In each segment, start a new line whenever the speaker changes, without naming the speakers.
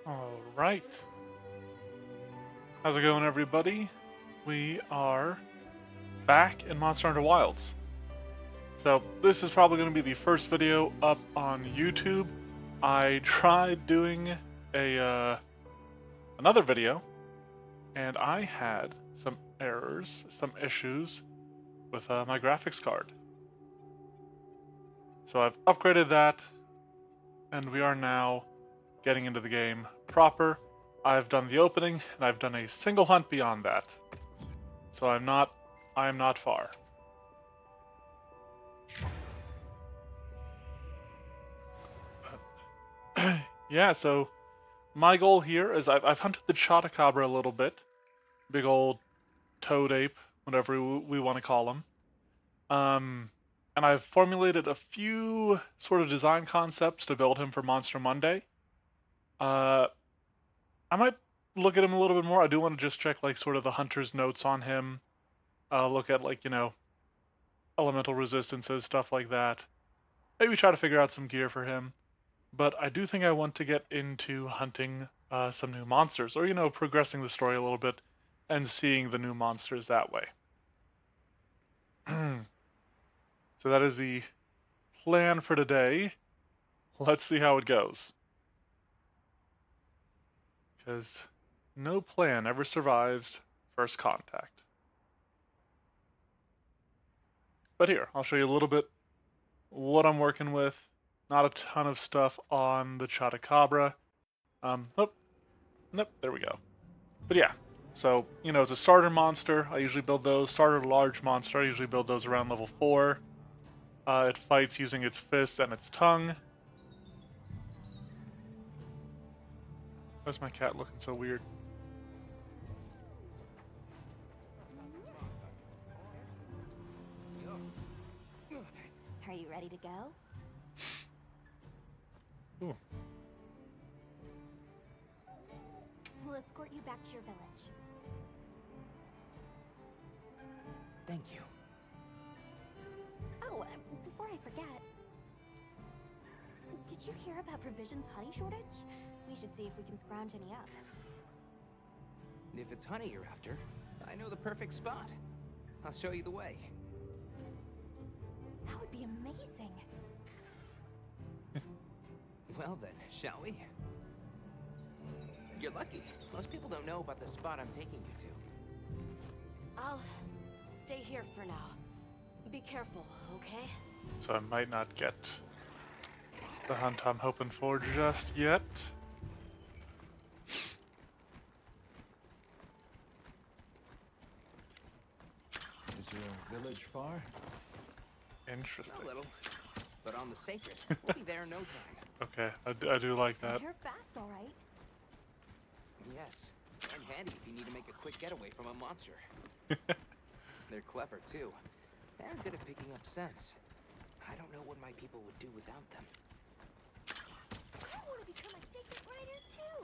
Alright. How's it going, everybody? We are back in Monster Hunter Wilds. So, this is probably going to be the first video up on YouTube. I tried doing another video, and I had some errors, some issues with my graphics card. So I've upgraded that, and we are now getting into the game proper. I've done the opening, and I've done a single hunt beyond that. So I am not far. Yeah, so my goal here is I've hunted the Chotacabra a little bit. Big old toad ape, whatever we want to call him. And I've formulated a few sort of design concepts to build him for Monster Monday. I might look at him a little bit more. I do want to just check like sort of the hunter's notes on him. Look at like, elemental resistances, stuff like that. Maybe try to figure out some gear for him. But I do think I want to get into hunting some new monsters, or progressing the story a little bit and seeing the new monsters that way. So that is the plan for today. Let's see how it goes. Because no plan ever survives first contact. But here, I'll show you a little bit what I'm working with. Not a ton of stuff on the Chotacabra. Nope, there we go. But yeah, so, it's a starter monster. I usually build those. Starter large monster, I usually build those around level 4. It fights using its fists and its tongue. Why's my cat looking so weird?
Are you ready to go?
Ooh.
We'll escort you back to your village.
Thank you.
Oh, before I forget, did you hear about provisions honey shortage? We should see if we can scrounge any up.
If it's honey you're after, I know the perfect spot. I'll show you the way.
That would be amazing.
Well then, shall we? You're lucky. Most people don't know about the spot I'm taking you to.
I'll stay here for now. Be careful, okay?
So I might not get the hunt I'm hoping for just yet.
Is your village far?
Interesting.
A little, but on the sacred. We'll be there in no time.
Okay, I do like that.
You're fast, all right.
Yes, and handy if you need to make a quick getaway from a monster. They're clever too. They're good at picking up scents. I don't know what my people would do without them.
I want to become a sacred rider too.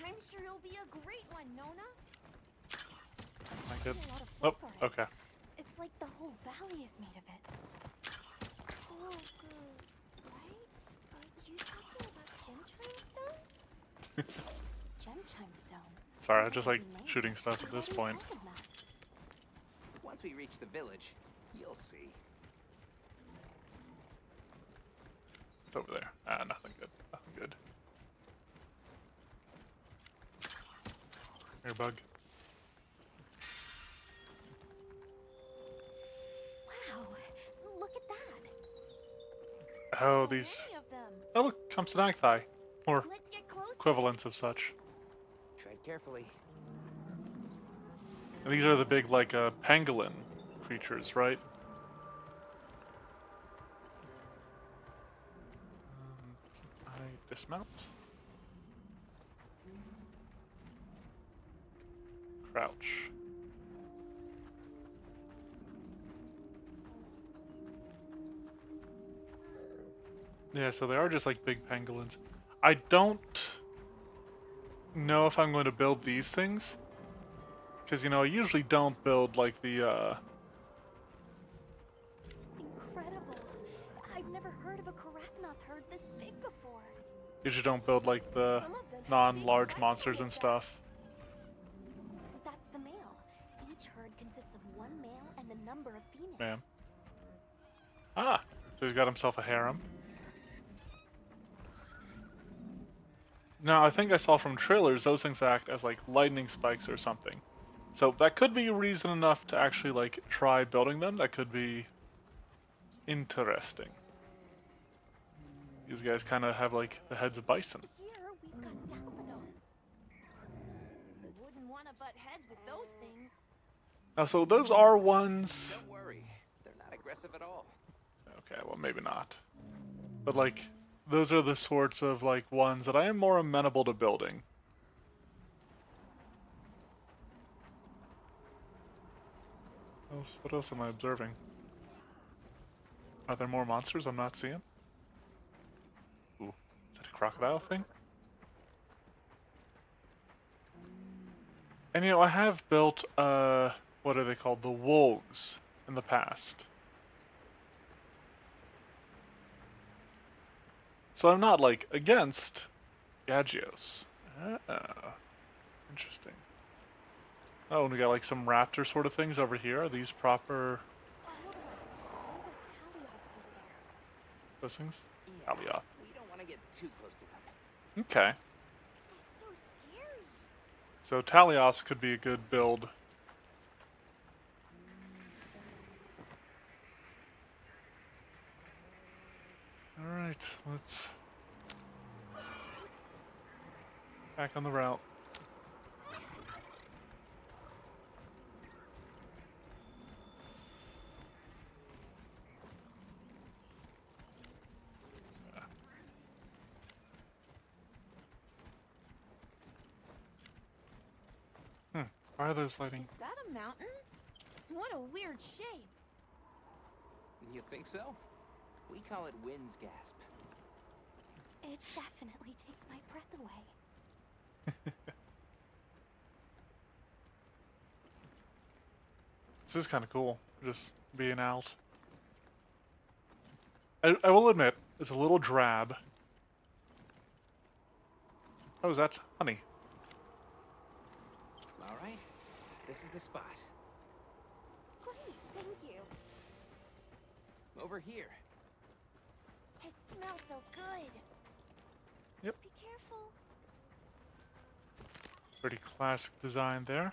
I'm sure you'll be a great one, Nona.
I good?
A lot of
Oh,
folk already.
okay.
It's like the whole valley is made of it. Oh, good. Right? Are you talking about gem-chime stones? Gem-chime stones?
Sorry, I just like
What do you mean?
shooting stuff at
Why
this
do you
point.
call them that?
Once we reach the village, you'll see.
It's over there. Ah, nothing good. Nothing good. Here, bug.
Wow, look at that.
Oh,
So
these.
many of them.
Oh, look, Compsognathii. Or
Let's get close.
equivalents of such.
Tread carefully.
And these are the big, like, pangolin creatures, right? Can I dismount? Crouch. Yeah, so they are just like big pangolins. I don't know if I'm going to build these things. Because, I usually don't build like the,
Incredible. I've never heard of a Karatnoth herd this big before.
Usually don't build like the
Some of them have
non-large
big
monsters and stuff.
That's the male. Each herd consists of one male and a number of females.
Ma'am. Ah, so he's got himself a harem. Now, I think I saw from trailers those things act as like lightning spikes or something. So that could be reason enough to actually like try building them. That could be interesting. These guys kind of have like the heads of bison.
Here we've got Dalmadons.
Wouldn't want to butt heads with those things.
Now, so those are ones.
Don't worry, they're not aggressive at all.
Okay, well maybe not. But like, those are the sorts of like ones that I am more amenable to building. What else am I observing? Are there more monsters I'm not seeing? Ooh, is that a crocodile thing? And you know, I have built, what are they called? The wolves in the past. So I'm not, like, against Gagios. Interesting. Oh, and we got, like, some raptor sort of things over here. Are these proper
Oh, hold on. Those are Taliots over there.
those things?
Yeah,
Alioth.
we don't want to get too close to them.
Okay.
They're so scary.
So Talios could be a good build. Alright, let's... back on the route. Why are those lighting?
Is that a mountain? What a weird shape.
You think so? We call it wind's gasp.
It definitely takes my breath away.
This is kind of cool, just being out. I will admit, it's a little drab. Oh, is that honey?
All right, this is the spot.
Great, thank you.
Over here.
It smells so good.
Yep.
Be careful.
Pretty classic design there.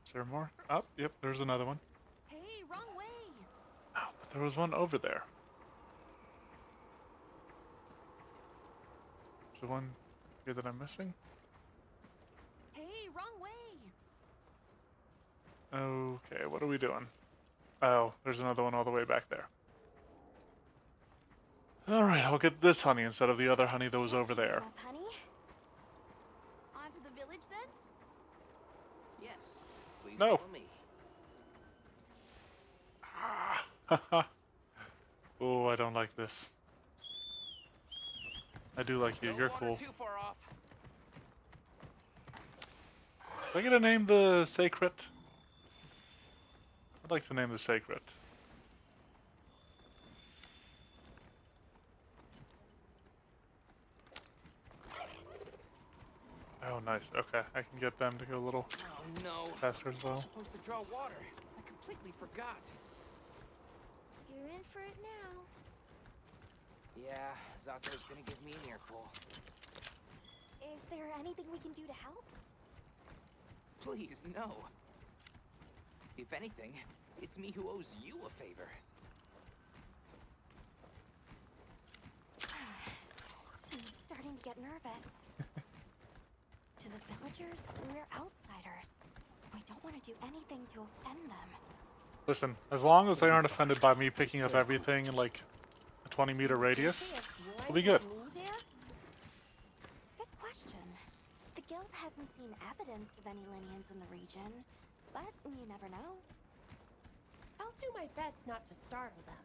Is there more? Oh, yep, there's another one.
Hey, wrong way.
Oh, but there was one over there. Is there one here that I'm missing?
Hey, wrong way.
Okay, what are we doing? Oh, there's another one all the way back there. Alright, I'll get this honey instead of the other honey that was over there.
Enough, honey?
On to the village then?
Yes. Please
No.
follow me.
Haha. Oh, I don't like this. I do like you,
Don't
you're
wander
cool.
too far off.
Do I get to name the sacred? I'd like to name the sacred. Oh, nice. Okay, I can get them to go a little
Oh no.
faster as well.
I'm supposed to draw water. I completely forgot.
You're in for it now.
Yeah, Zato's gonna give me an earful.
Is there anything we can do to help?
Please, no. If anything, it's me who owes you a favor.
I'm starting to get nervous. To the villagers, we're outsiders. We don't want to do anything to offend them.
Listen, as long as they aren't offended by me picking up everything in like a 20-meter radius, we'll be good.
Good question. The guild hasn't seen evidence of any Linians in the region, but you never know.
I'll do my best not to startle them.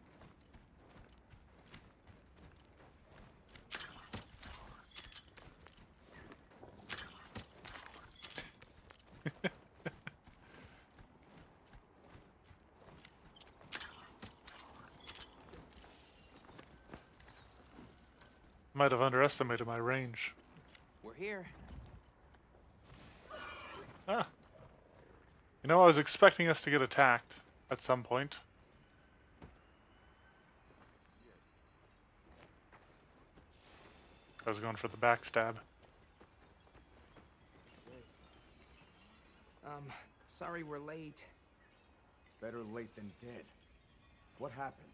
Might have underestimated my range.
We're here.
Ah. You know, I was expecting us to get attacked at some point. I was going for the backstab.
Sorry we're late.
Better late than dead. What happened?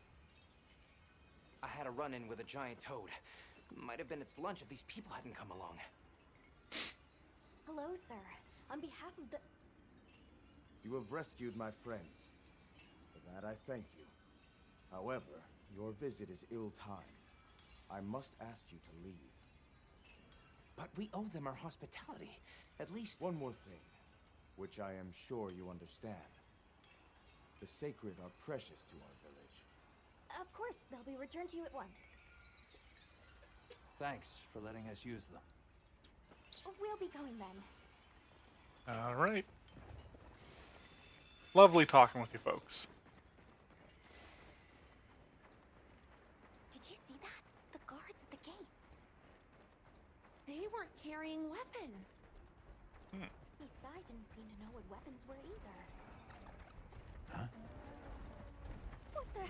I had a run-in with a giant toad. Might have been its lunch if these people hadn't come along.
Hello, sir. On behalf of the...
You have rescued my friends. For that I thank you. However, your visit is ill-timed. I must ask you to leave.
But we owe them our hospitality. At least...
One more thing, which I am sure you understand. The sacred are precious to our village.
Of course, they'll be returned to you at once.
Thanks for letting us use them.
We'll be going then.
Alright. Lovely talking with you folks.
Did you see that? The guards at the gates.
They weren't carrying weapons.
Besides, didn't seem to know what weapons were either.
Huh?
What the...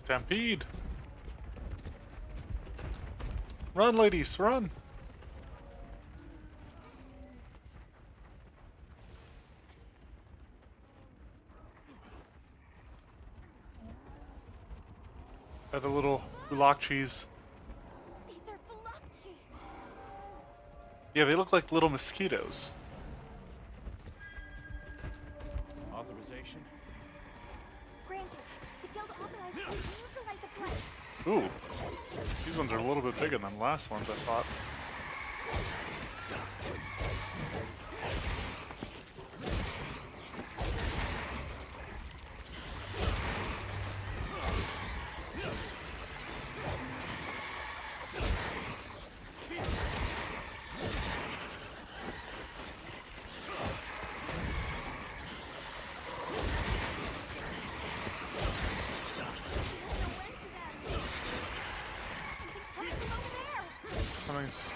Stampede! Run, ladies, run! The little block cheese.
These are Quematrice.
Yeah, they look like little mosquitoes.
Authorization?
Granted, the guild authorized you to utilize the place.
Ooh. These ones are a little bit bigger than the last ones, I thought.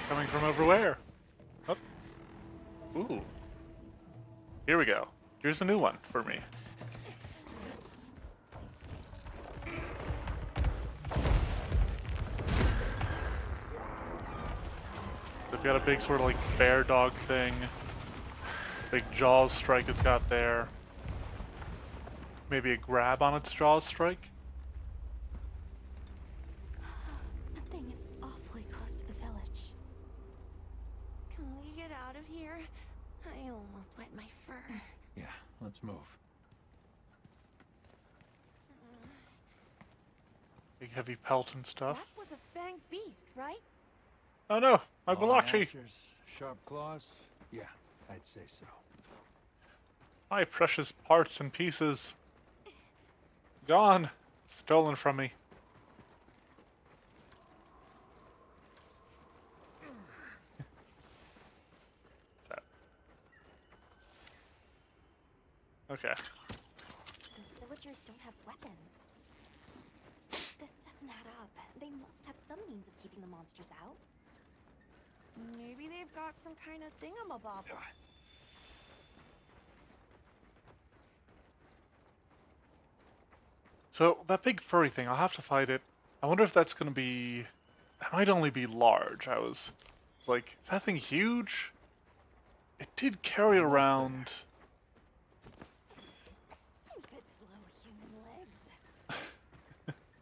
Coming from over where? Oh. Ooh. Here we go. Here's a new one for me. They've got a big sort of like bear dog thing. Big jaws strike it's got there. Maybe a grab on its jaws strike.
That thing is awfully close to the village.
Can we get out of here? I almost wet my fur.
Yeah, let's move.
Big heavy pelt and stuff.
That was a fanged beast, right?
Oh no, my
Long
Balachi!
gnashers, sharp claws? Yeah, I'd say so.
My precious parts and pieces. Gone. Stolen from me. Okay.
Those villagers don't have weapons. This doesn't add up. They must have some means of keeping the monsters out.
Maybe they've got some kind of thingamabob.
So, that big furry thing, I'll have to fight it. I wonder if that's gonna be... It might only be large. I was like, is that thing huge? It did carry around...
Stupid slow human legs.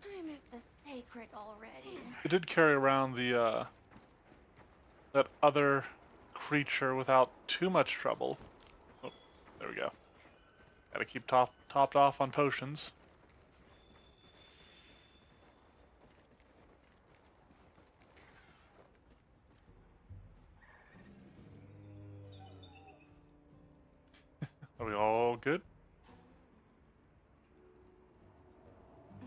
I miss the sacred already.
It did carry around the, that other creature without too much trouble. Oh, there we go. Gotta keep topped off on potions. Are we all good?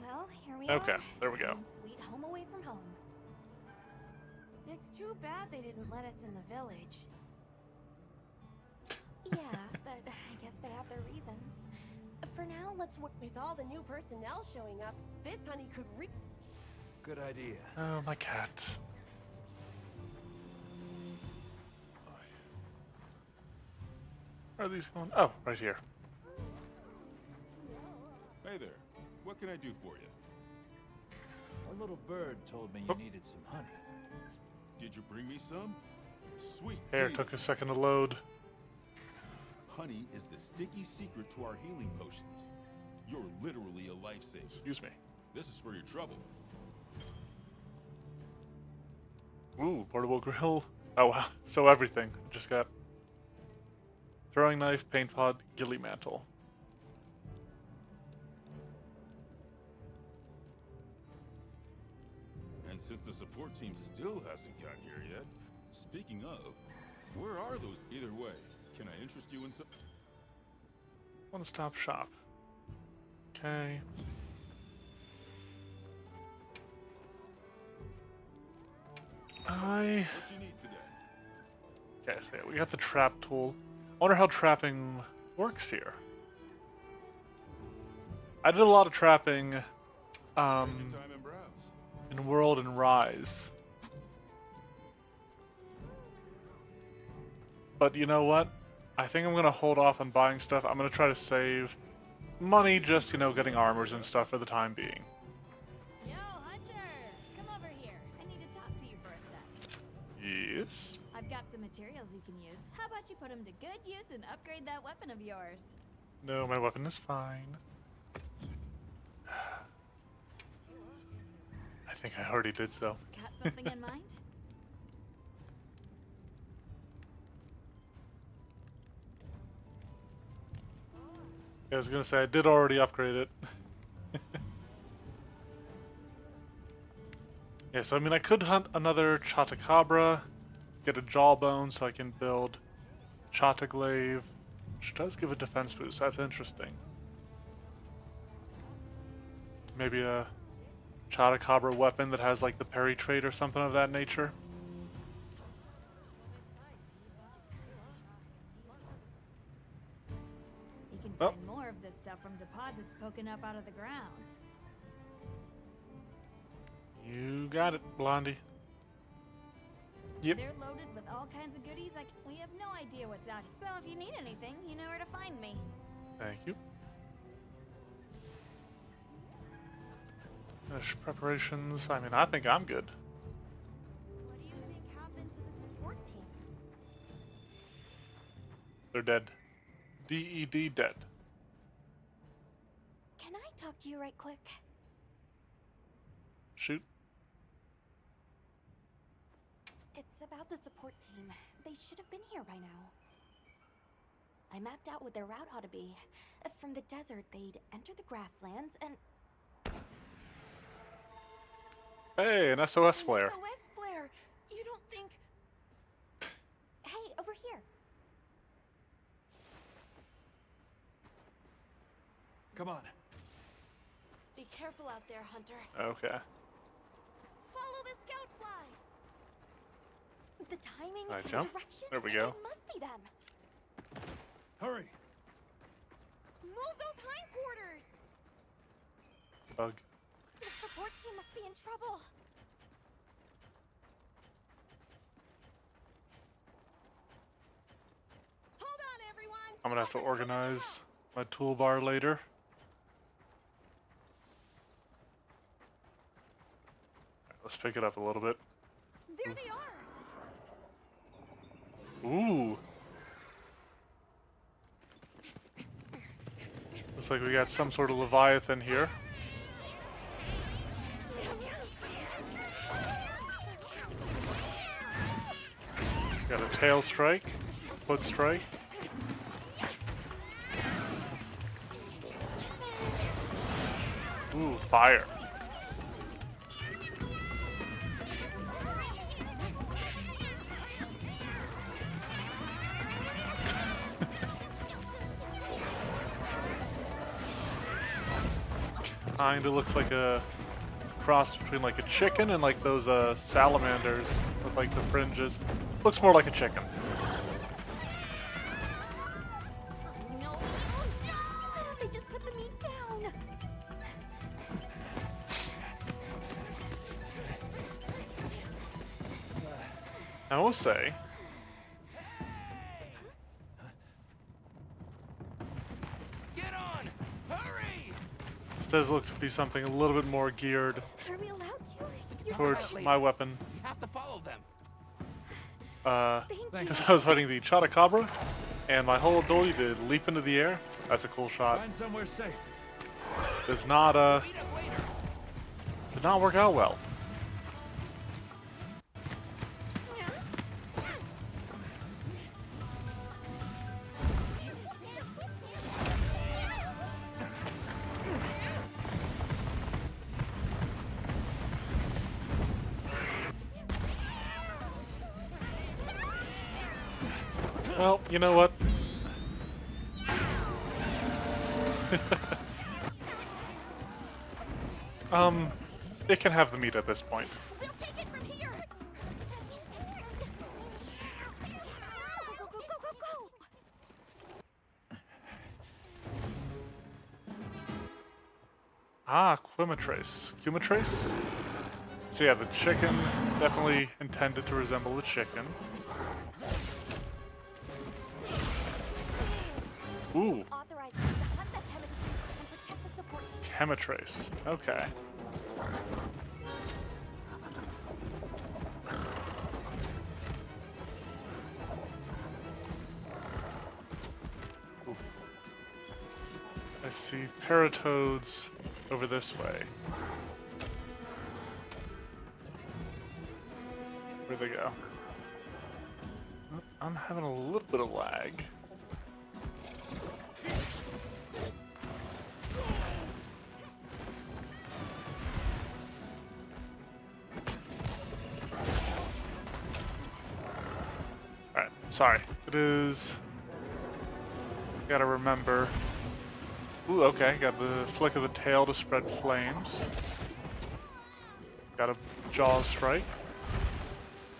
Well, here we
Okay,
are.
there we go.
Home sweet home away from home.
It's too bad they didn't let us in the village.
Yeah, but I guess they have their reasons. For now, let's work.
With all the new personnel showing up, this honey could
Good idea.
Oh, my cat. Where are these going? Oh, right here.
Hey there. What can I do for you?
A little bird told me
Oh.
you needed some honey.
Did you bring me some? Sweet.
Here,
deal.
took a second to load.
Honey is the sticky secret to our healing potions. You're literally a lifesaver.
Excuse me.
This is for your trouble.
Ooh, portable grill. Oh wow. So everything. Just got throwing knife, paint pot, ghillie mantle.
And since the support team still hasn't got here yet, speaking of, where are those? Either way, can I interest you in some?
One-stop shop. Okay.
What you need today?
Okay, so yeah, we got the trap tool. I wonder how trapping works here. I did a lot of trapping
Take your time and browse.
in World and Rise. But you know what? I think I'm gonna hold off on buying stuff. I'm gonna try to save money just, you know, getting armors and stuff for the time being.
Yo, Hunter! Come over here. I need to talk to you for a sec.
Yes.
I've got some materials you can use. How about you put them to good use and upgrade that weapon of yours?
No, my weapon is fine. I think I already did so.
Got something in mind?
I was gonna say I did already upgrade it. Yeah, so I mean I could hunt another Chatacabra, get a jawbone so I can build Chataglaive, which does give a defense boost. That's interesting. Maybe a Chatacabra weapon that has like the parry trait or something of that nature.
You can
Oh.
find more of this stuff from deposits poking up out of the ground.
You got it, Blondie. Yep.
They're loaded with all kinds of goodies. We have no idea what's out here. So if you need anything, you know where to find me.
Thank you. Finish preparations. I mean, I think I'm good.
What do you think happened to the support team?
They're dead. DED dead.
Can I talk to you right quick?
Shoot.
It's about the support team. They should have been here by now. I mapped out what their route ought to be. From the desert, they'd enter the grasslands and...
Hey, an SOS
An
flare.
SOS flare. You don't think?
Hey, over here.
Come on.
Be careful out there, Hunter.
Okay.
Follow the scout flies.
The timing,
I
the
jump?
direction.
There we go.
It must be them.
Hurry.
Move those hindquarters.
Bug.
The support team must be in trouble.
Hold on, everyone.
I'm gonna have to organize my toolbar later. Let's pick it up a little bit.
There they are.
Ooh. Looks like we got some sort of Leviathan here. Got a tail strike, foot strike. Ooh, fire. Kinda looks like a cross between like a chicken and like those salamanders with like the fringes. Looks more like a chicken.
No.
Oh, they just put the meat down.
I will say,
Get on! Hurry!
this does look to be something a little bit more geared
Are we allowed to? You're
towards
later.
my weapon.
We have to follow them.
Thank
Because
you.
I was fighting the Chotacabra, and my whole ability to leap into the air, that's a cool shot.
Find somewhere safe.
Does not,
Meet up later.
did not work out well. Well, you know what? It can have the meat at this point.
We'll take it from here.
Go, go, go, go, go!
Ah, Quematrice. Quematrice? So yeah, the chicken definitely intended to resemble the chicken. Ooh,
Authorized us to hunt the Quematrice and protect the support team.
Quematrice. Okay. Ooh. I see paratoads over this way. Where'd they go? Oh, I'm having a little bit of lag. Alright, sorry. It is... Gotta remember. Ooh, okay, got the flick of the tail to spread flames. Got a jaw strike.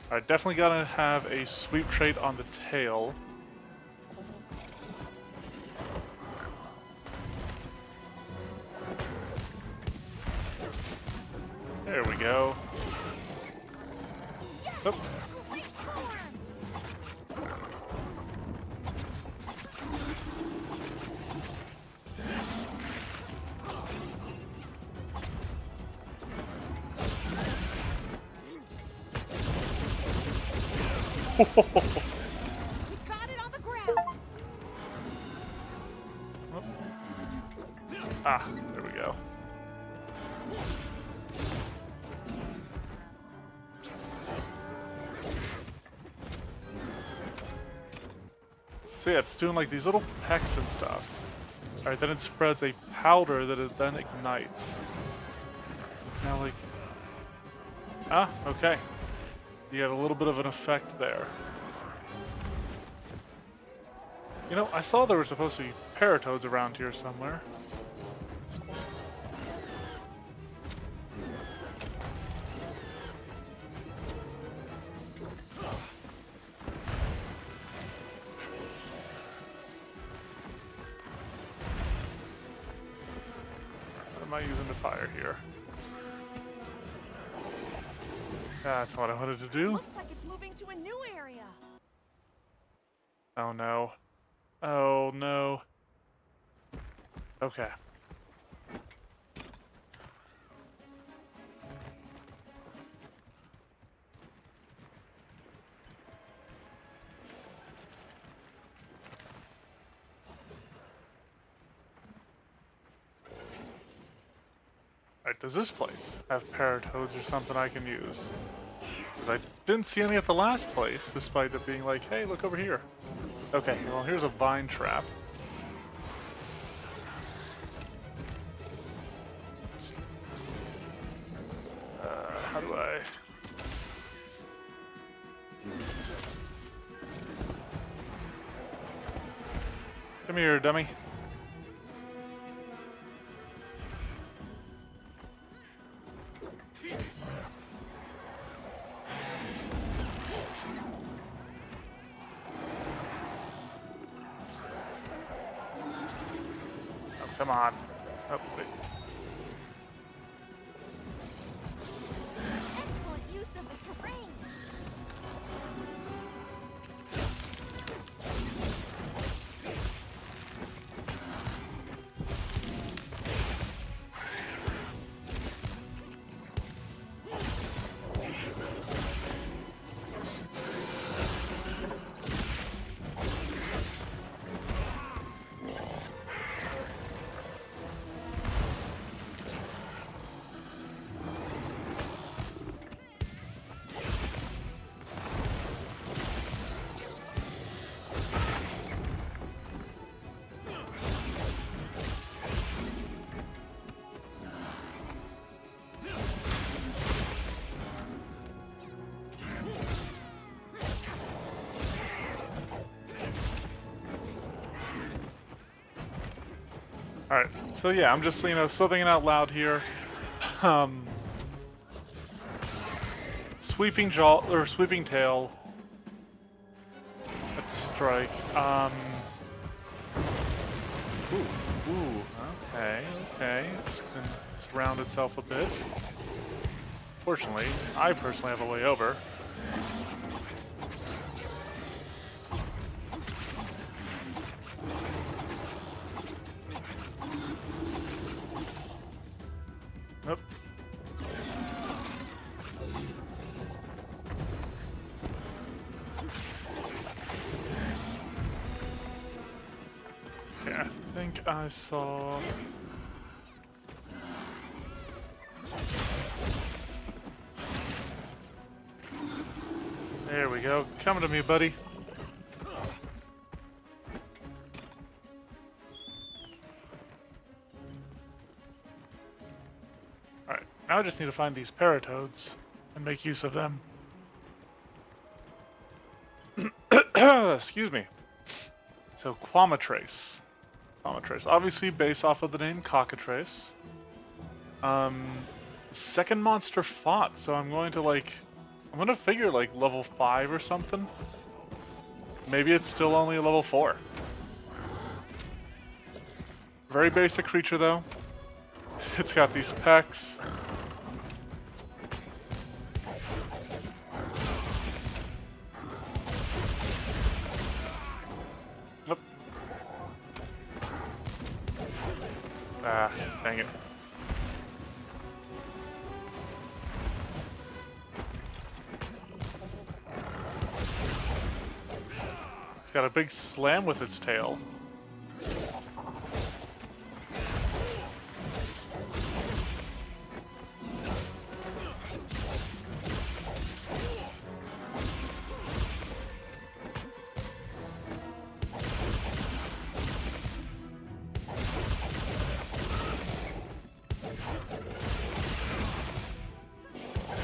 Alright, definitely gotta have a sweep trait on the tail. There we go. Oop.
We got it on the ground.
Ah, there we go. So yeah, it's doing like these little pecks and stuff. Alright, then it spreads a powder that it then ignites. Now like... Ah, okay. You get a little bit of an effect there. You know, I saw there were supposed to be paratoads around here somewhere. What am I using to fire here? That's what I wanted to do.
Looks like it's moving to a new area.
Oh no. Oh no. Okay. Alright, does this place have paratoads or something I can use? Because I didn't see any at the last place, despite it being like, hey, look over here. Okay, well, here's a vine trap. How do I... Come here, dummy. Oh, come on. Oh, wait.
Excellent use of the terrain.
Alright, so yeah, I'm just, still thinking out loud here. Um, sweeping jaw, or sweeping tail. Let's strike. Ooh, okay. It's gonna surround itself a bit. Fortunately, I personally have a way over. Nope. Okay, I think I saw... There we go. Coming to me, buddy. Alright, now I just need to find these paratoads and make use of them. Excuse me. So, Quematrice. Quematrice. Obviously based off of the name Cockatrice. Second monster fought, so I'm going to figure like level 5 or something. Maybe it's still only a level 4. Very basic creature though. It's got these pecs. Nope. Ah, dang it. It's got a big slam with its tail.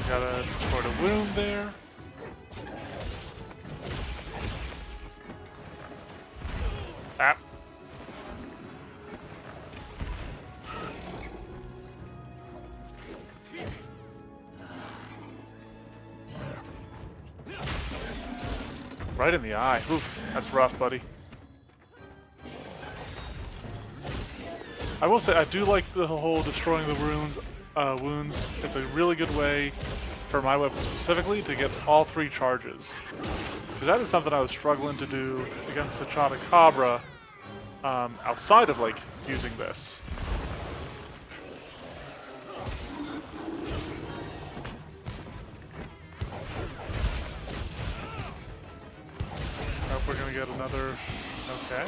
Got a sort of wound there. Ah. Right in the eye. Oof, that's rough, buddy. I will say I do like the whole destroying the wounds. It's a really good way for my weapon specifically to get all 3 charges. Because that is something I was struggling to do against the Chotacabra outside of like using this. Hope we're gonna get another. Okay.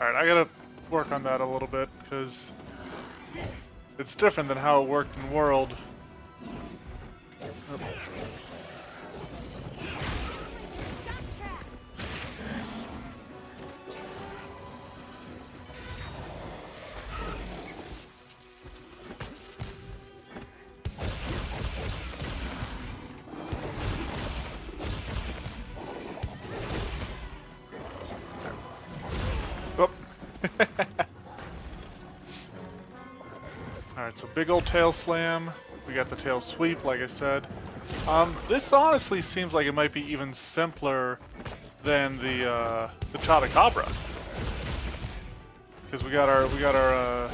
Alright, I gotta work on that a little bit, because it's different than how it worked in World. Oh. Alright, so big old tail slam. We got the tail sweep, like I said. This honestly seems like it might be even simpler than the Chotacabra. Because we got our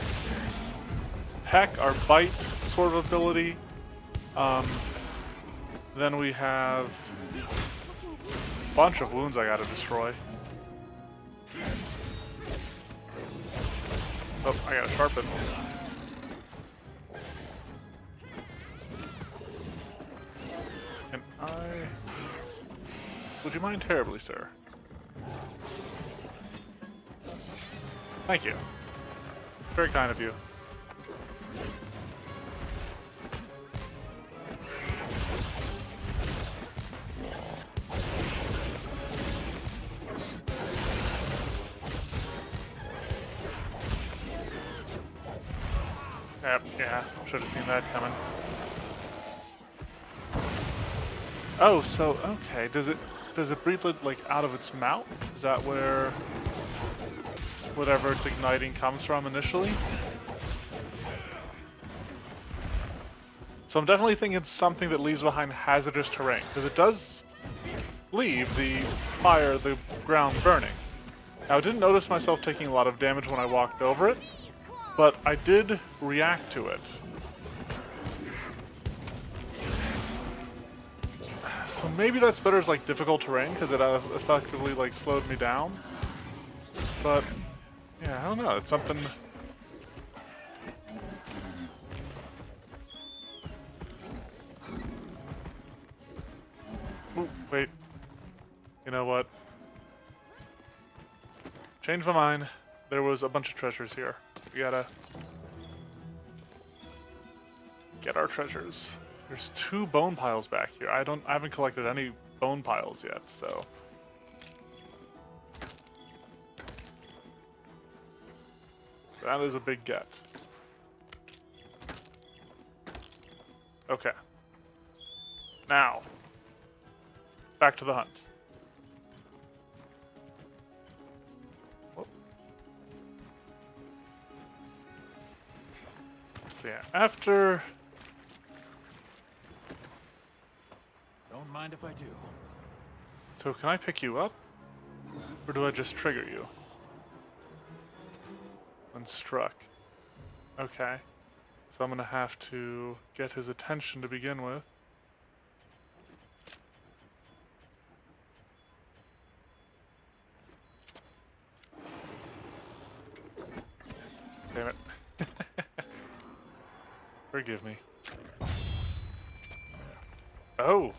peck, our bite sort of ability. Then we have a bunch of wounds I gotta destroy. Oh, I gotta sharpen. Can I... Would you mind terribly, sir? Thank you. Very kind of you. Yeah, should have seen that coming. Oh, so okay. Does it breathe it like out of its mouth? Is that where whatever it's igniting comes from initially? So I'm definitely thinking it's something that leaves behind hazardous terrain, because it does leave the fire, the ground burning. Now I didn't notice myself taking a lot of damage when I walked over it, but I did react to it. So maybe that's better as like difficult terrain, because it effectively like slowed me down. But yeah, I don't know. It's something. Ooh, wait. You know what? Change my mind. There was a bunch of treasures here. We gotta get our treasures. There's 2 bone piles back here. I haven't collected any bone piles yet, so. That is a big get. Okay. Now, back to the hunt. Whoop. So yeah, after...
Don't mind if I do.
So can I pick you up? Or do I just trigger you? When struck. Okay. So I'm gonna have to get his attention to begin with. Damn it. Forgive me. Oh!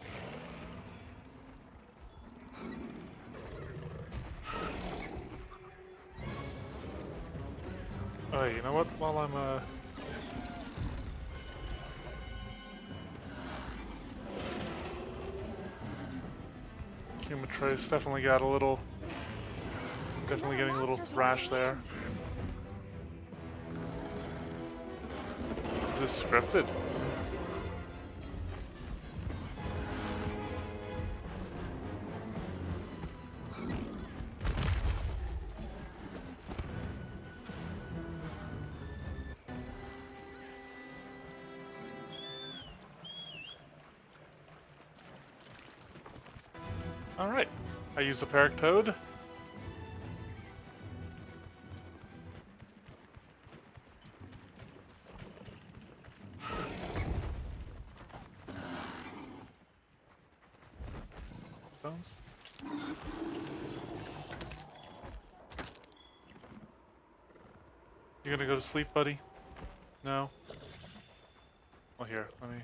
Oh, you know what? While I'm, Quematrice definitely got a little... Definitely getting a little thrash there. Is this scripted? Alright. I use the Paractode. Bones. You gonna go to sleep, buddy? No? Well, here, let me...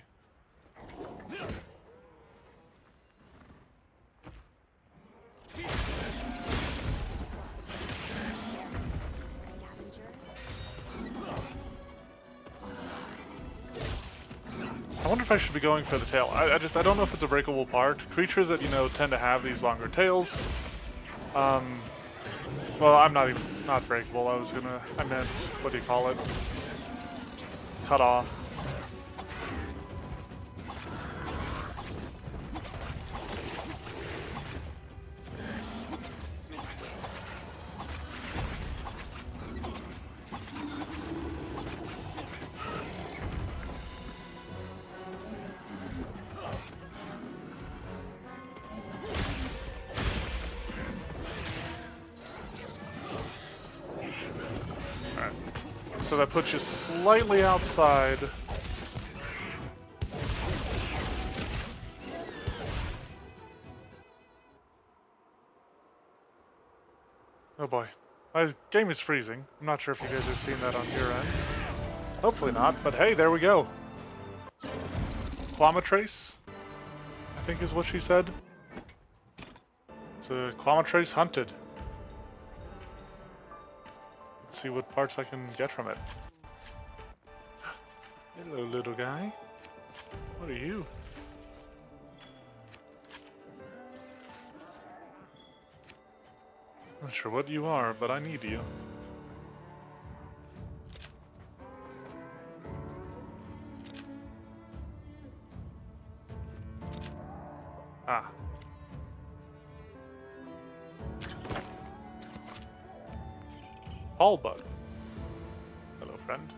I wonder if I should be going for the tail. I don't know if it's a breakable part. Creatures that, you know, tend to have these longer tails. Well, I'm not breakable. I meant, what do you call it? Cut off. So that puts you slightly outside. Oh boy. My game is freezing. I'm not sure if you guys have seen that on your end. Hopefully not, but hey, there we go. Quematrice, I think is what she said. So Quematrice hunted. Let's see what parts I can get from it. Hello, little guy. What are you? Not sure what you are, but I need you. Ah. Paul bug. Hello, friend.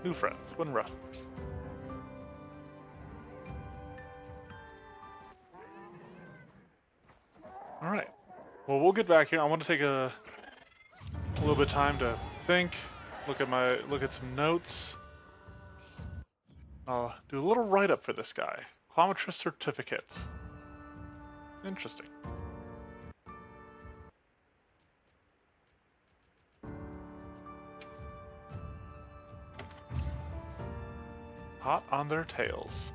New friends when rustlers. All right. Well, we'll get back here. I want to take a little bit of time to think, look at some notes. I'll do a little write-up for this guy. Quematrice certificate. Interesting. Hot on their tails.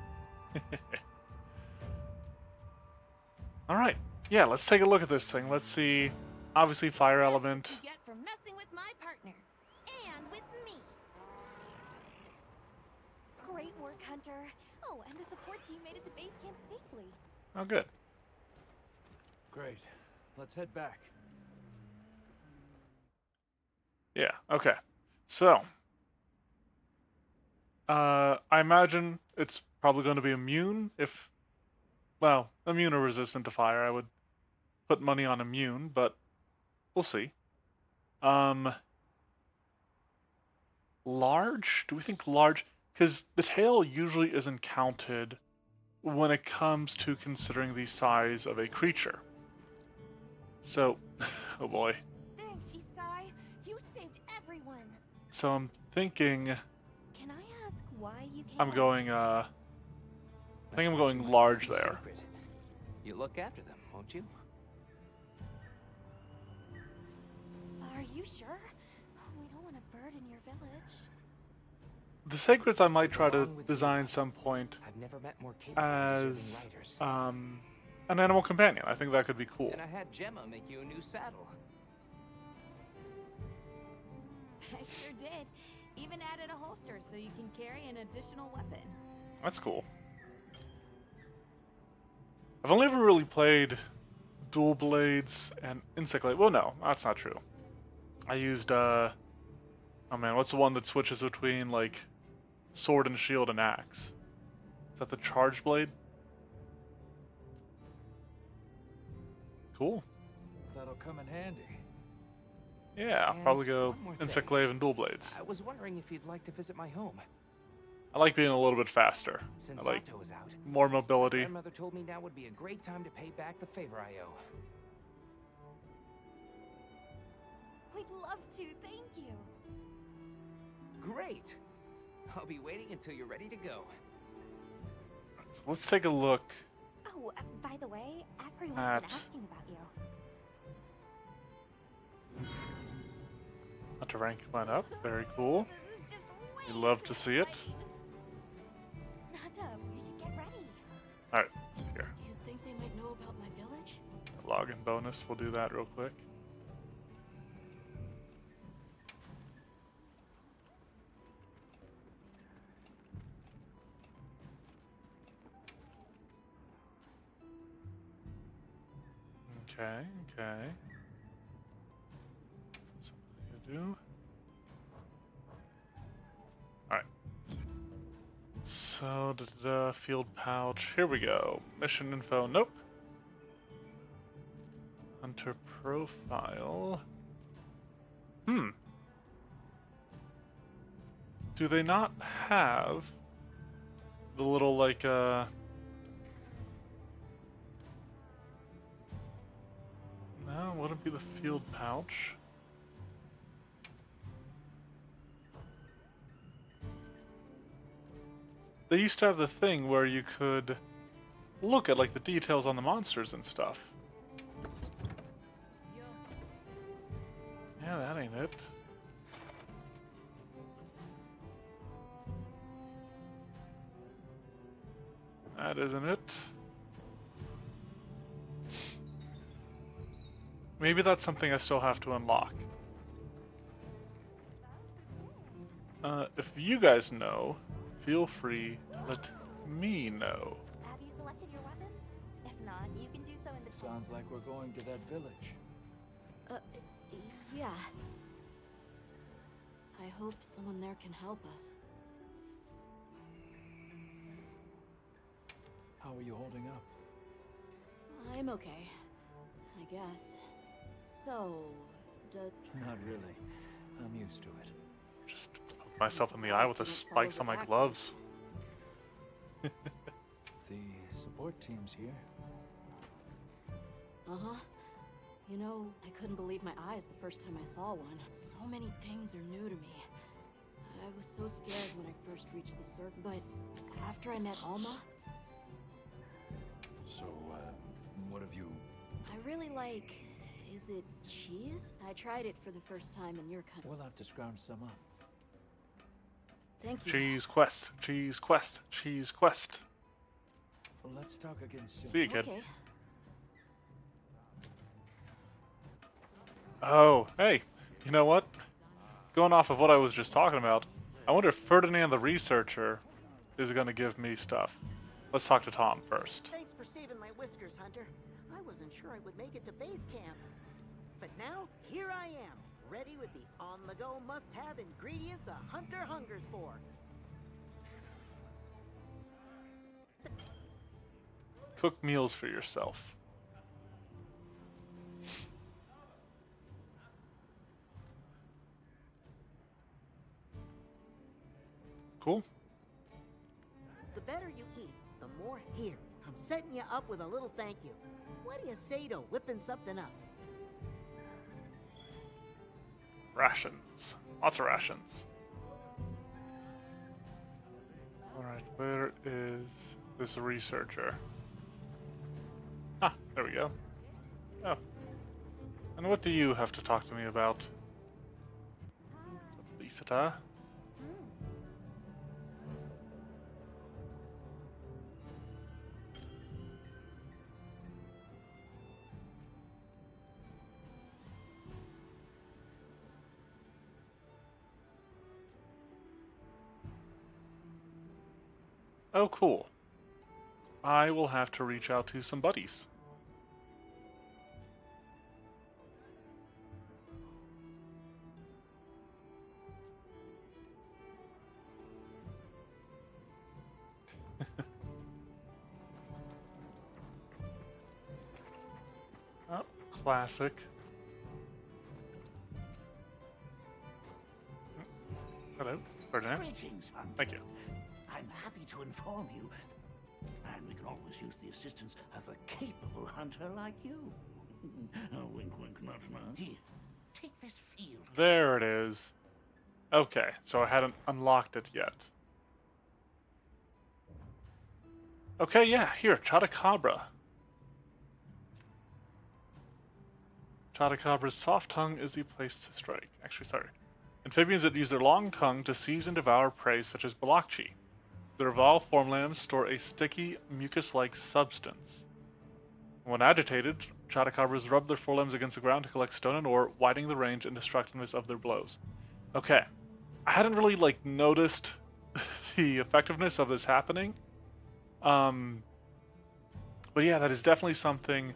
Alright. Yeah, let's take a look at this thing. Let's see. Obviously, fire
That's
element.
what you get for messing with my partner. And with me.
Great work, Hunter. Oh, and the support team made it to base camp safely.
Oh, good.
Great. Let's head back.
Yeah, okay. So, I imagine it's probably going to be immune if, well, immune or resistant to fire. I would put money on immune, but we'll see. Large? Do we think large? Because the tail usually isn't counted when it comes to considering the size of a creature. So, oh boy.
Thanks, Isai. You saved everyone.
So I'm thinking
Can I ask why you came
I'm
back?
going, I think I'm
thought
going
you might
large
be
there.
sacred. You look after them, won't you?
Are you sure? We don't want to burden your village.
The sacreds I might try to
Along with
design
you,
some point
I've never met more capable deserving
as
riders.
an animal companion. I think that could be cool.
And I had Gemma make you a new saddle.
I sure did. Even added a holster so you can carry an additional weapon.
That's cool. I've only ever really played dual blades and insect blade. Well, no, that's not true. I used oh man, what's the one that switches between like sword and shield and axe? Is that the charge blade? Cool.
That'll come in handy.
Yeah, I'll
And
probably go
one more
insect
thing.
glaive and dual blades.
I was wondering if you'd like to visit my home.
I like being a little bit faster.
Since
I like
Sato is out,
more mobility.
grandmother told me now would be a great time to pay back the favor I owe.
We'd love to, thank you.
Great! I'll be waiting until you're ready to go.
So let's take a look.
Oh, by the way, everyone's
At-
been asking about you.
Hunter rank went up. Very cool.
This is just
We
way
love
too
to see it.
exciting. Nata, we should get ready.
Alright, here.
You think they might know about my village?
Login bonus. We'll do that real quick. Okay, okay. Something to do. Alright. So, field pouch. Here we go. Mission info. Nope. Hunter profile. Do they not have the little, like, no, wouldn't be the field pouch. They used to have the thing where you could look at, like, the details on the monsters and stuff. Yeah, that ain't it. That isn't it. Maybe that's something I still have to unlock. If you guys know, feel free to let me know.
Have you selected your weapons? If not, you can do so in the chat.
Sounds like we're going to that village.
Yeah. I hope someone there can help us.
how are you holding up?
I'm okay, I guess. So,
Not really. I'm used to it.
Just poke myself in the eye with the spikes on my gloves.
The support team's here.
Uh-huh. You know, I couldn't believe my eyes the first time I saw one. So many things are new to me. I was so scared when I first reached the circle, but after I met Alma,
So, what have you...
I really like... Is it cheese? I tried it for the first time in your country.
We'll have to scrounge some up.
Thank you.
Cheese quest, cheese quest, cheese quest.
Well, let's talk again soon.
See you, kid.
Okay.
Oh, hey, you know what? Going off of what I was just talking about, I wonder if Ferdinand the researcher is going to give me stuff. Let's talk to Tom first.
Thanks for saving my whiskers, Hunter. I wasn't sure I would make it to base camp. But now, here I am, ready with the on-the-go must-have ingredients a hunter hungers for.
Cook meals for yourself. Cool.
The better you eat, the more here. I'm setting you up with a little thank you. What do you say to whipping something up?
Rations. Lots of rations. Alright, where is this researcher? Ah, there we go. Oh. And what do you have to talk to me about? Lisata? Oh, cool. I will have to reach out to some buddies. Oh, classic. Hello, Ferdinand.
Greetings, Hunter.
Thank you.
I'm happy to inform you, and we can always use the assistance of a capable hunter like you. Wink, wink, nudge, nudge. Here, take this field.
There it is. Okay, so I hadn't unlocked it yet. Okay, yeah, here, Chotacabra. Chotacabra's soft tongue is the place to strike. Actually, sorry. Amphibians that use their long tongue to seize and devour prey such as Balakchi. Their evolved formlands store a sticky, mucus-like substance. When agitated, Chotacabras rub their forelimbs against the ground to collect stone and ore, widening the range and destructiveness of their blows. Okay. I hadn't really, noticed the effectiveness of this happening. But yeah, that is definitely something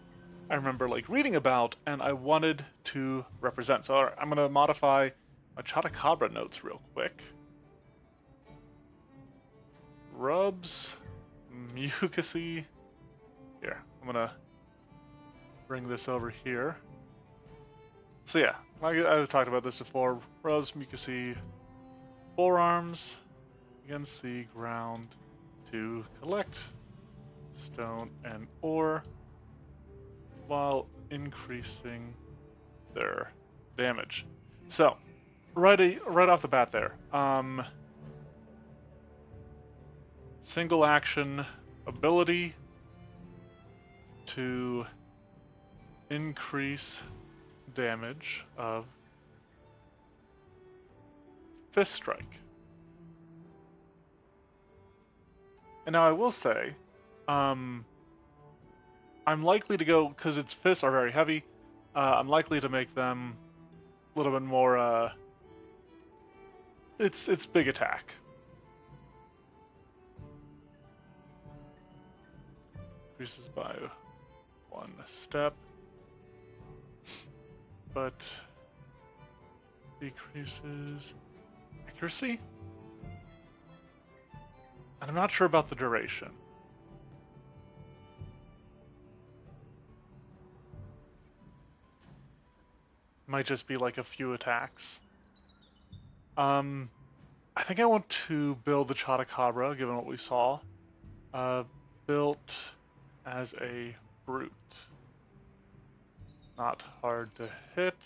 I remember, reading about, and I wanted to represent. So I'm going to modify my Chotacabra notes real quick. Rubs, mucusy. Here, I'm gonna bring this over here. So yeah, I talked about this before. Rubs, mucusy, forearms against the ground to collect stone and ore while increasing their damage. So, right off the bat there, single action ability to increase damage of Fist Strike. And now I will say, I'm likely to go, because its fists are very heavy, I'm likely to make them a little bit more, it's big attack. Increases by 1 step, but decreases accuracy? And I'm not sure about the duration. Might just be like a few attacks. I think I want to build the Chotacabra, given what we saw. Built as a brute. Not hard to hit,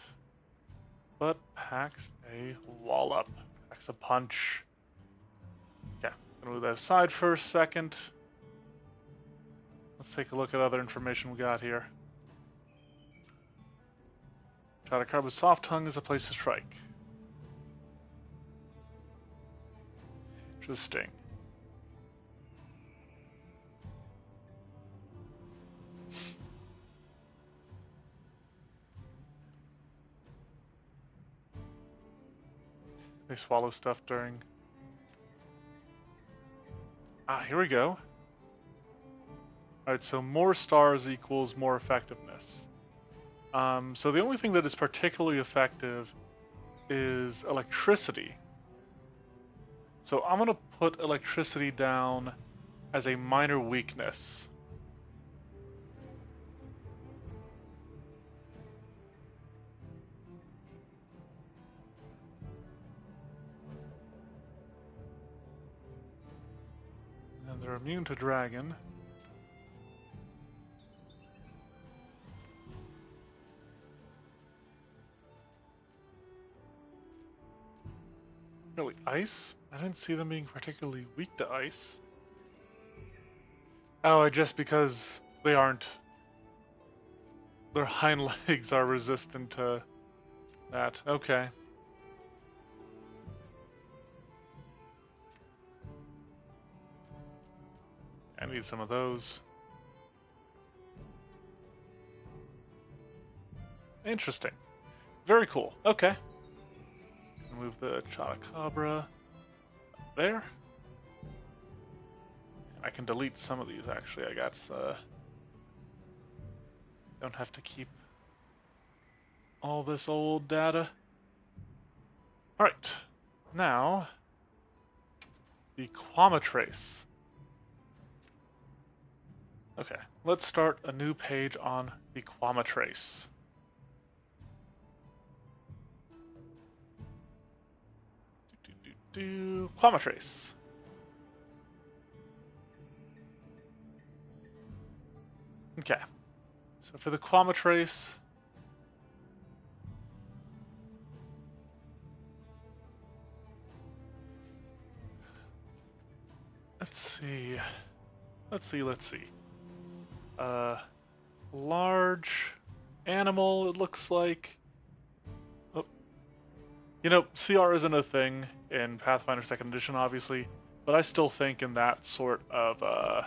but packs a wallop. Packs a punch. Yeah, gonna move that aside for a second. Let's take a look at other information we got here. Chotacabra soft tongue is a place to strike. Interesting. They swallow stuff during... Ah, here we go. Alright, so more stars equals more effectiveness. So the only thing that is particularly effective is electricity. So I'm going to put electricity down as a minor weakness. And they're immune to dragon. Really, ice? I didn't see them being particularly weak to ice. Oh, just because they aren't... Their hind legs are resistant to that. Okay. I need some of those. Interesting. Very cool. Okay. Move the Chotacabra there. I can delete some of these actually. I got don't have to keep all this old data. Alright. Now the Quematrice. Okay, let's start a new page on the Quematrice. Quematrice. Okay, so for the Quematrice, let's see. Large animal, it looks like. Oh. You know, CR isn't a thing in Pathfinder 2nd Edition, obviously, but I still think in that sort of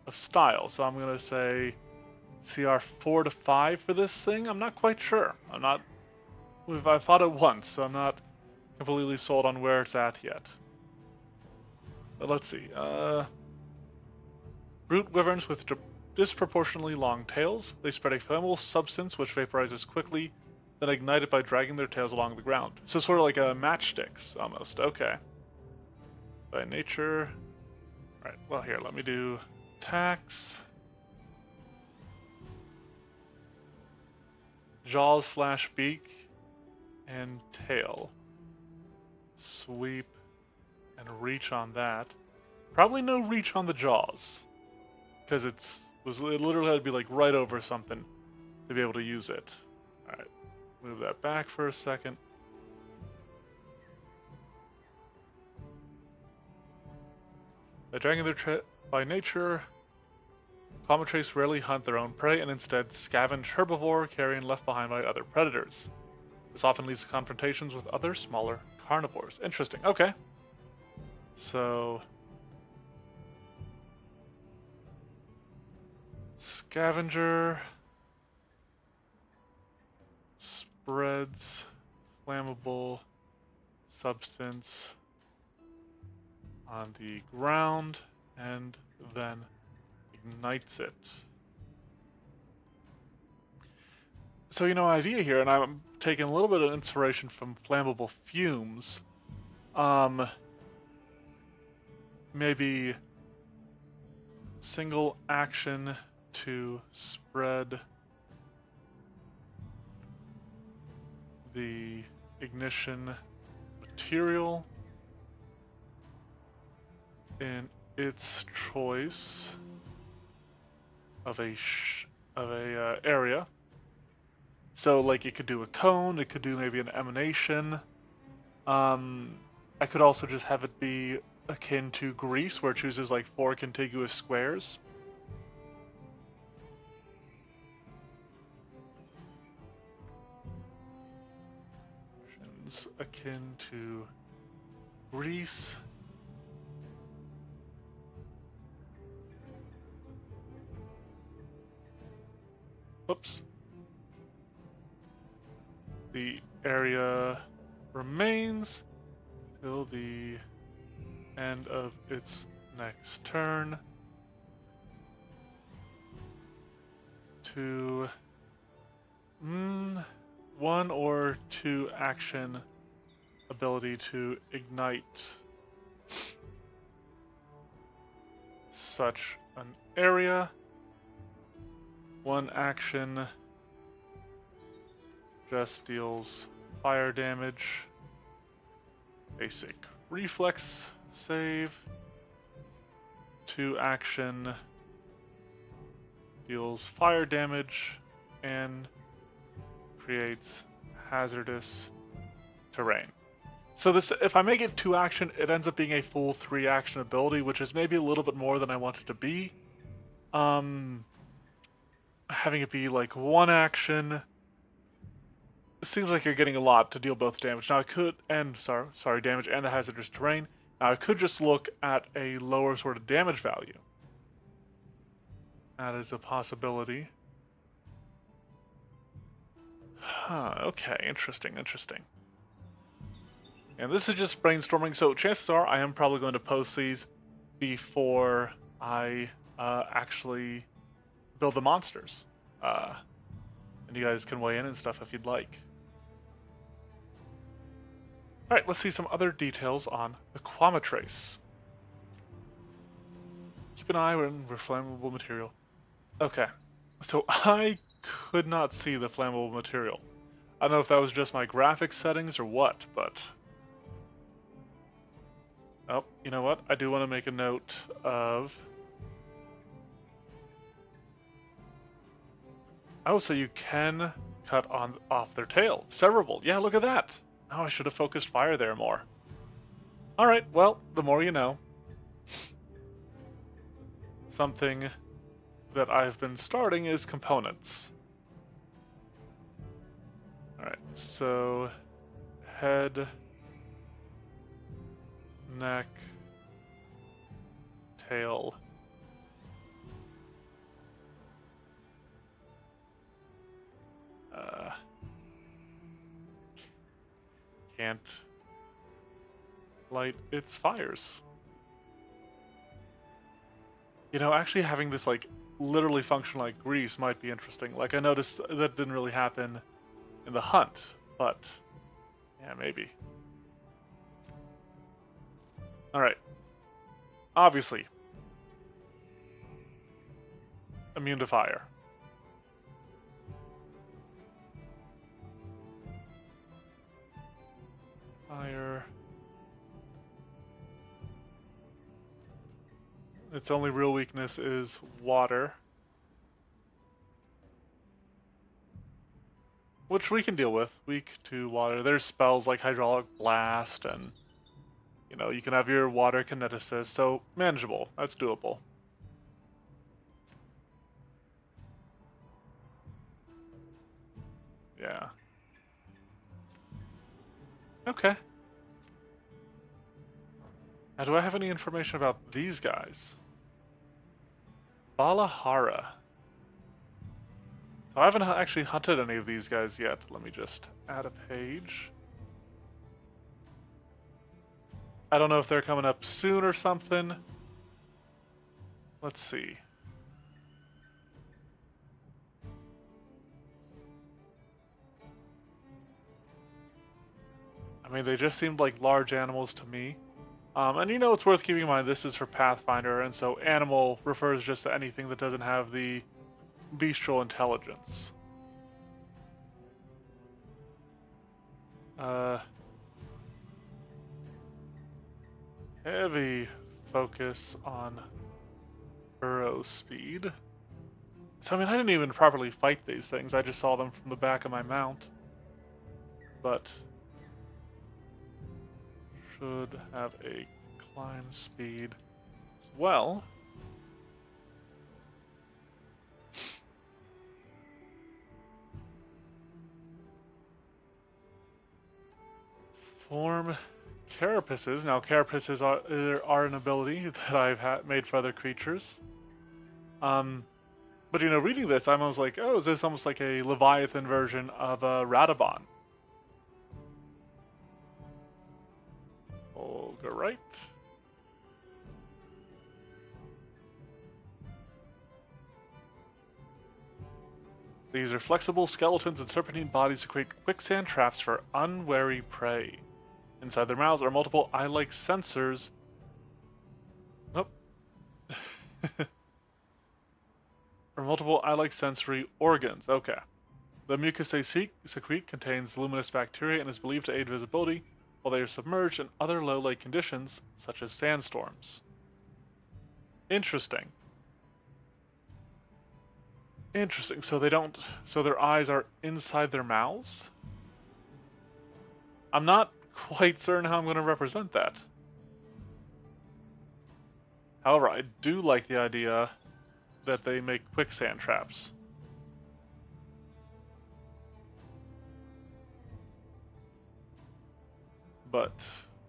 style. So I'm gonna say CR 4 to 5 for this thing. I'm not quite sure. I've fought it once, so I'm not completely sold on where it's at yet. But let's see. Brute wyverns with disproportionately long tails. They spread a flammable substance which vaporizes quickly, then ignite it by dragging their tails along the ground. So sort of like a matchsticks, almost. Okay. By nature... Alright, well here, let me do attacks. Jaws / beak and tail. Sweep and reach on that. Probably no reach on the jaws, because it literally had to be like right over something to be able to use it. Alright, move that back for a second. By nature, Quematrice rarely hunt their own prey and instead scavenge herbivore carrion left behind by other predators. This often leads to confrontations with other smaller carnivores. Interesting. Okay. So... Scavenger spreads flammable substance on the ground and then ignites it. So, you know, idea here, and I'm taking a little bit of inspiration from flammable fumes. Maybe single action to spread the ignition material in its choice of a area. So like it could do a cone, it could do maybe an emanation. I could also just have it be akin to grease, where it chooses like 4 contiguous squares. Akin to grease. Whoops. The area remains till the end of its next turn to 1 or 2 action ability to ignite such an area. 1 action just deals fire damage. Basic reflex save. 2 action deals fire damage and creates hazardous terrain. So this, if I make it 2 action, it ends up being a full 3 action ability, which is maybe a little bit more than I want it to be. Having it be like 1 action, it seems like you're getting a lot to deal both damage. Now I could, and sorry, damage and the hazardous terrain. Now I could just look at a lower sort of damage value. That is a possibility. Huh, okay, interesting. And this is just brainstorming, so chances are I am probably going to post these before I actually build the monsters. And you guys can weigh in and stuff if you'd like. Alright, let's see some other details on the Quematrice. Keep an eye on flammable material. Okay, so I could not see the flammable material. I don't know if that was just my graphics settings or what, but... Oh, you know what? I do want to make a note of... Oh, so you can cut off their tail. Severable. Yeah, look at that. Oh, I should have focused fire there more. Alright, well, the more you know. Something that I've been starting is components. Alright, so head, neck, tail. Can't light its fires. You know, actually having this like literally function like grease might be interesting. Like I noticed that didn't really happen in the hunt, but yeah, maybe. Alright. Obviously. Immune to fire. Fire. Its only real weakness is water. Which we can deal with. Weak to water. There's spells like Hydraulic Blast and, you know, you can have your water kineticist, so manageable. That's doable. Yeah. Okay. Now, do I have any information about these guys? Balahara. So I haven't actually hunted any of these guys yet. Let me just add a page. I don't know if they're coming up soon or something. Let's see. I mean, they just seemed like large animals to me. And you know, it's worth keeping in mind this is for Pathfinder, and so animal refers just to anything that doesn't have the bestial intelligence. Heavy focus on burrow speed. So, I mean, I didn't even properly fight these things. I just saw them from the back of my mount. But should have a climb speed as well. Form carapaces. Now, carapaces are an ability that I've made for other creatures. But you know, reading this, I'm almost like, oh, is this almost like a Leviathan version of a Radabon? Right. These are flexible skeletons and serpentine bodies that create quicksand traps for unwary prey. Inside their mouths are multiple eye-like sensors. Nope. Or multiple eye-like sensory organs. Okay. The mucus they secrete contains luminous bacteria and is believed to aid visibility while they are submerged in other low-light conditions, such as sandstorms. Interesting. Interesting. So they don't. So their eyes are inside their mouths? I'm not quite certain how I'm going to represent that. However, I do like the idea that they make quicksand traps. But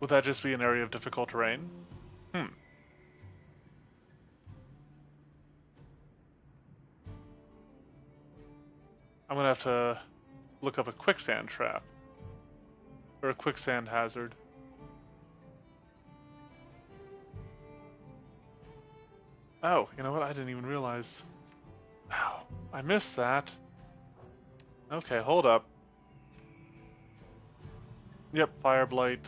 would that just be an area of difficult terrain? I'm gonna have to look up a quicksand trap. Or a quicksand hazard. Oh, you know what? I didn't even realize. Ow, I missed that. Okay, hold up. Yep, fire blight.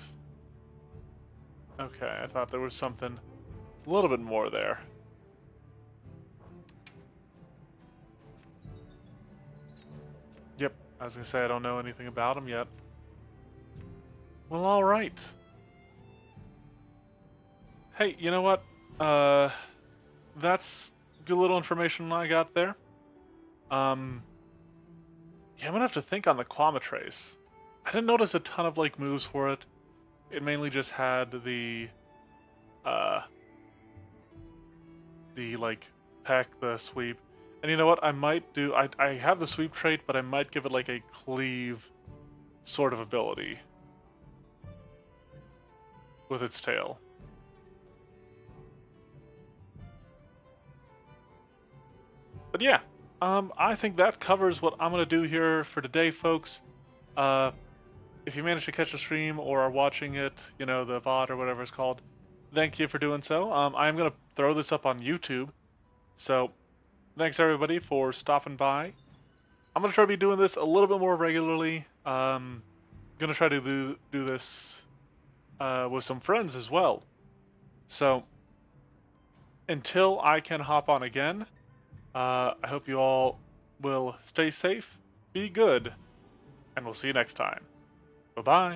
Okay, I thought there was something a little bit more there. Yep, I was gonna say I don't know anything about them yet. Well, alright. Hey, you know what? That's good little information I got there. Yeah, I'm gonna have to think on the Quematrice. I didn't notice a ton of like moves for it. It mainly just had the like peck, the sweep. And you know what? I might do I have the sweep trait, but I might give it like a cleave sort of ability with its tail. But yeah, I think that covers what I'm gonna do here for today, folks. If you managed to catch the stream or are watching it, you know, the VOD or whatever it's called, thank you for doing so. I'm going to throw this up on YouTube. So, thanks everybody for stopping by. I'm going to try to be doing this a little bit more regularly. Going to try to do this with some friends as well. So, until I can hop on again, I hope you all will stay safe, be good, and we'll see you next time. Bye-bye.